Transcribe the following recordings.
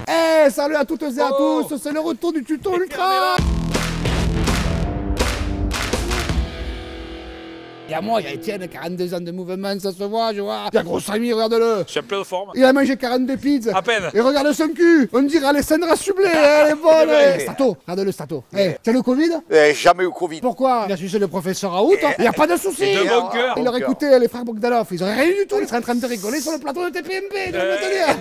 Eh, salut à toutes et à tous, c'est le retour du tuto ultra. Il y a moi, il y a Étienne, 42 ans de mouvement, ça se voit, je vois. Il y a gros Samy, regarde-le. Je suis en pleine forme. Il a mangé 42 pizzas. À peine. Et regarde son cul. On dirait Alessandra Sublet, elle est bonne. Stato, regarde-le Stato. Eh, t'as le Covid? Jamais eu Covid. Pourquoi? Il a sucé le professeur Raoult, il n'y a pas de souci. Et de bon cœur. Il aurait écouté les frères Bogdanov, ils auraient rien du tout, ils seraient en train de rigoler sur le plateau de TPMP.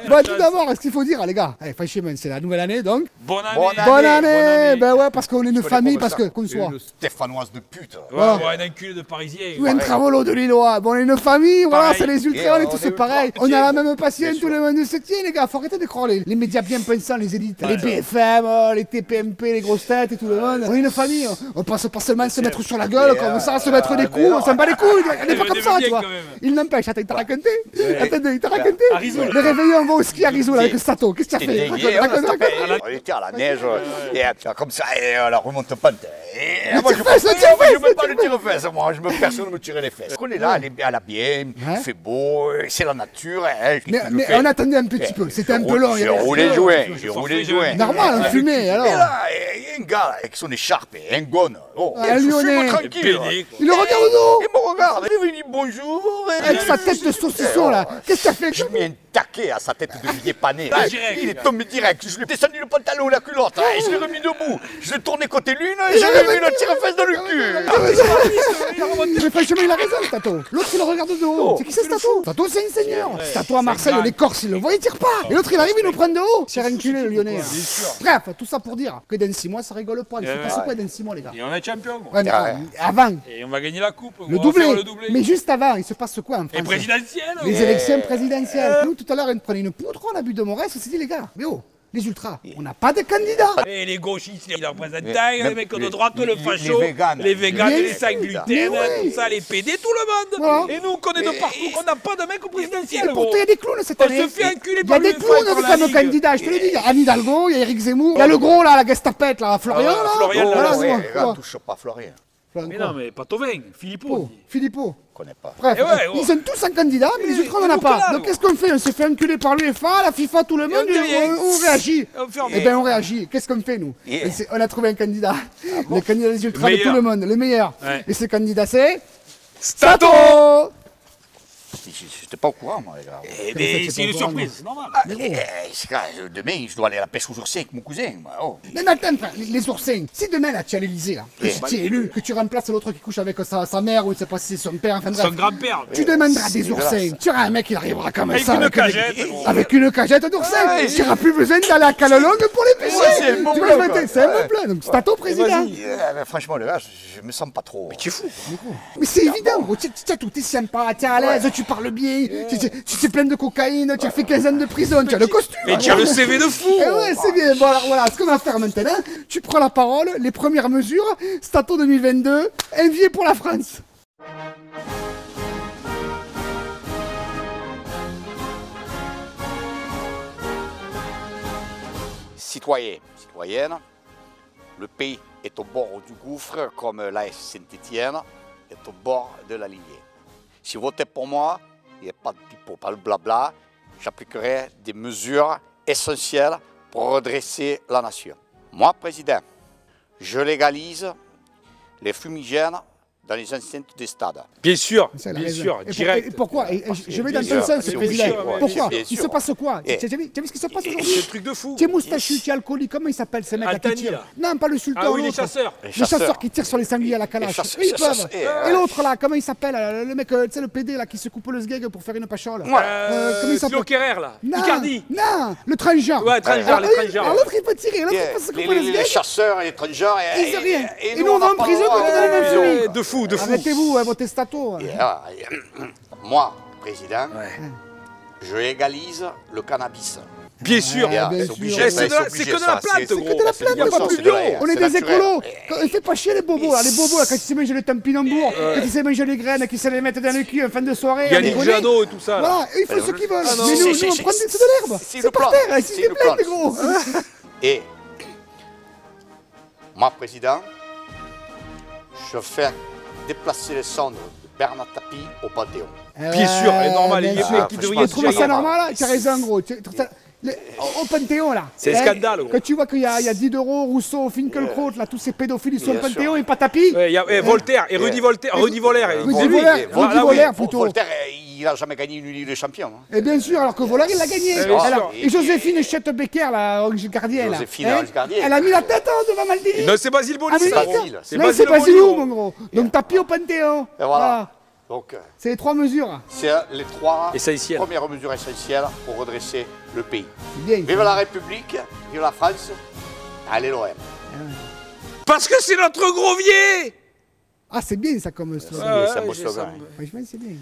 Bon, tout d'abord, ce qu'il faut dire, les gars, franchement, c'est la nouvelle année, donc. Bonne année. Bonne année. Ben ouais, parce qu'on est une famille, parce que, qu'on soit. Stéphanoise de pute. Ouais, un enculé de Parisien. Ou un travolo de Lillois. Bon, on est une famille, voilà, c'est les ultras, on est tous pareils. On a la même passion, tout le monde se tient, les gars. Faut arrêter de croire les médias bien pensants, les élites, les BFM, les TPMP, les grosses têtes et tout le monde. On est une famille, on pense pas seulement se mettre sur la gueule, comme ça, se mettre des coups, on s'en bat les couilles, on est pas comme ça, tu vois. Il n'empêche, attends, il t'a raconté? Attends, il t'a raconté? Le réveillon, on va au ski à Risoul avec Stato, qu'est-ce que tu as fait? On était à la neige, et comme ça, et la remonte pente. Le Moi, tire-fesses, je veux pas le tire-fesses, moi, personne ne me tirait les fesses. On est là, elle a bien, il fait beau, c'est la nature. Mais on attendait un petit peu, c'était un peu long. J'ai roulé les joints. Normal, on fumait, alors. Et là, il y a un gars avec son écharpe, un gone. Un Lyonnais. Tranquille. Il le regarde au dos. Il me regarde, il me dit bonjour. Avec sa tête de saucisson, là. Qu'est-ce que t'as fait? Je mets un taquet à sa tête de vieille panée. Direct. Il est tombé direct. Je lui ai descendu le pantalon, la culotte, et je l'ai remis debout. Je l'ai tourné côté lune et j'ai remis le tire-fesse dans le cul. Mais franchement, il a raison, Stato. L'autre, il le regarde de haut. C'est qui c'est Stato? Stato, c'est un seigneur. Stato à Marseille, les Corses, ils le voient, ils tirent pas. Et l'autre, il arrive, il nous prend de haut. C'est enculé, le Lyonnais. Bref, tout ça pour dire que dans 6 mois, ça rigole pas. Il se passe quoi dans 6 mois, les gars? Et on est champion. Ouais, mais avant. Et on va gagner la coupe. Le doublé. Mais juste avant, il se passe quoi en France? Et présidentielle. Les élections présidentielles. Nous, tout à l'heure, on prenait une poutre, on a bu de Morès, on s'est dit, les gars, mais oh, les ultras, on n'a pas de candidat. Et les gauchistes, les représentants, les mecs de droite, le facho, les véganes, Mais- les sans gluten, Mais ouais. tout ça, les PD, tout le monde. Voilà. Et nous, on connaît de partout, on n'a pas de mec au présidentiel. Et pourtant, il y a des clowns cette On année. se fait enculer Il y a par des l'UEFA clowns et par la comme Ligue. candidats, je te le dis. Il y a Anne Hidalgo, il y a Éric Zemmour, il y a le gros là, la Gestapette là, Florian là. Florian, là, Voilà, là, c'est bon. Regarde, touche pas Florian. Mais non, mais pas Tovin, Philippot. Philippot. Je connais pas. Bref, Et ouais, ils sont tous un candidat, mais les ultras, on n'en a pas. Donc qu'est-ce qu'on fait? On s'est fait enculer par l'UEFA, la FIFA, tout le monde, on dit rien. on réagit. On ferme. Eh bien, on réagit. Qu'est-ce qu'on fait, nous? Yeah. On a trouvé un candidat. Le candidat des ultras de Meilleur. tout le monde, le meilleur. Ouais. Et ce candidat, c'est. Stato. J'étais pas au courant, moi, les gars. Eh ben, c'est une surprise, c'est normal. Demain, je dois aller à la pêche aux oursins avec mon cousin. Oh. Mais attends, frère, les oursins, si demain là tu es à l'Elysée, là, que tu es élu, que tu remplaces l'autre qui couche avec sa mère ou je ne sais pas si c'est son père, enfin bref, Son grand-père. tu demanderas des oursins. Tu auras un mec qui arrivera comme Avec ça. une cagette, gros. Avec une cagette d'oursins. Tu n'auras plus besoin d'aller à Calolongue pour les pêcher. c'est un bon Tu plan, vois, quoi. c'est un bon plan. Donc c'est à ton président. Mais franchement, les gars, je me sens pas trop. Mais tu es fou. Mais c'est évident, gros. Tu sais tout, t'es sympa, t'es à l'aise, tu parles bien, tu sais plein de cocaïne, tu as fait 15 ans de prison, tu as le costume. Et tu as le CV de fou. Eh ouais, c'est bien. Bon, alors voilà, ce qu'on va faire maintenant, tu prends la parole, les premières mesures, Stato 2022, envié pour la France. Citoyens, citoyennes, le pays est au bord du gouffre comme l'AS Saint-Étienne est au bord de la lignée. Si vous votez pour moi, il n'y a pas de pipeau, pas le blabla, j'appliquerai des mesures essentielles pour redresser la nation. Moi, président, je légalise les fumigènes dans les enceintes des stades. Bien sûr, Ça, elle a bien raison. sûr, Et direct. pourquoi je vais dans Bien ton sûr, sens, c'est président. obligé, ouais, Pourquoi bien il se sûr. passe quoi? Tu Et- as vu ce qui se passe C'est aujourd'hui? un truc de fou. Tu es moustachu, tu es alcoolique, comment il s'appelle ces mecs là qui Altani, tirent? là. Non, pas le sultan. Ah oui, les l'autre. chasseurs. Les chasseurs qui tirent sur les sangliers à la calache. chasseurs, Eux, ils peuvent. chasseurs, Et l'autre là, comment il s'appelle? Le mec, tu sais, le PD là qui se coupe le sgeg pour faire une pachole. Comment il s'appelle? Thilo Kerrer, là. Non, Icardi. non, le transgenre. Ouais, transgenre, Alors, les eux, transgenres. alors, l'autre il peut tirer, l'autre il peut se couper le Les sgeg. chasseurs et les étrangers. Ils disent rien. Et nous, on on va n'a en pas prison le droit quand on est d'aller dans en la prison. famille. De fou, de fou. Arrêtez-vous, votez Stato. Moi, président, je légalise le cannabis. Bien sûr. Ah, bien c'est sûr. obligé, Eh, ça, c'est que de la plante, C'est gros. que de la c'est plante, bien pas ça, plus c'est bio. naturel, On est c'est des naturel. écolos. Ne fais pas chier les bobos, là, les bobos là, quand ils se mangent les tampinambours, quand ils se mangent les graines, qu'ils se les mettent dans le cul en fin de soirée. Il y a à les rigoler. Jadot et tout ça. là. Voilà, eux, ils font ce qu'ils veulent. Ah non. Mais nous, C'est- on c'est- prend c'est- de l'herbe. c'est C'est le par plan. terre, s'il C'est te le plaît, plan. les gros. Et moi, président, je fais déplacer les cendres de Bernard Tapie au Panthéon. Bien sûr, c'est normal. Il y a sûr. qui devrait Tu trouves ça normal là? Tu as raison, gros. Au Panthéon, là. C'est un scandale, gros. Quand tu vois qu'il y a Diderot, Rousseau, Finkielkraut, là, tous ces pédophiles, ils sont au Panthéon et pas Tapie. Il y a Voltaire et Rudy Voltaire. Rudy Volaire, plutôt. Voltaire, il n'a jamais gagné une Ligue des Champions. Et bien sûr, alors que Volaire, il l'a gagné. Et Joséphine Chet-Becker, la gardien, là. Elle a mis la tête devant Maldini. Non, c'est Basile Boli. C'est Basile, mon gros. Donc Tapie au Panthéon. Et voilà. C'est les 3 mesures. C'est les 3 essentielles. Premières mesures essentielles pour redresser le pays. Bien, vive la République, vive la France, allez l'OM. Parce que c'est notre gros vieux. Ah, c'est bien ça comme slogan. C'est un beau slogan. Franchement, c'est bien.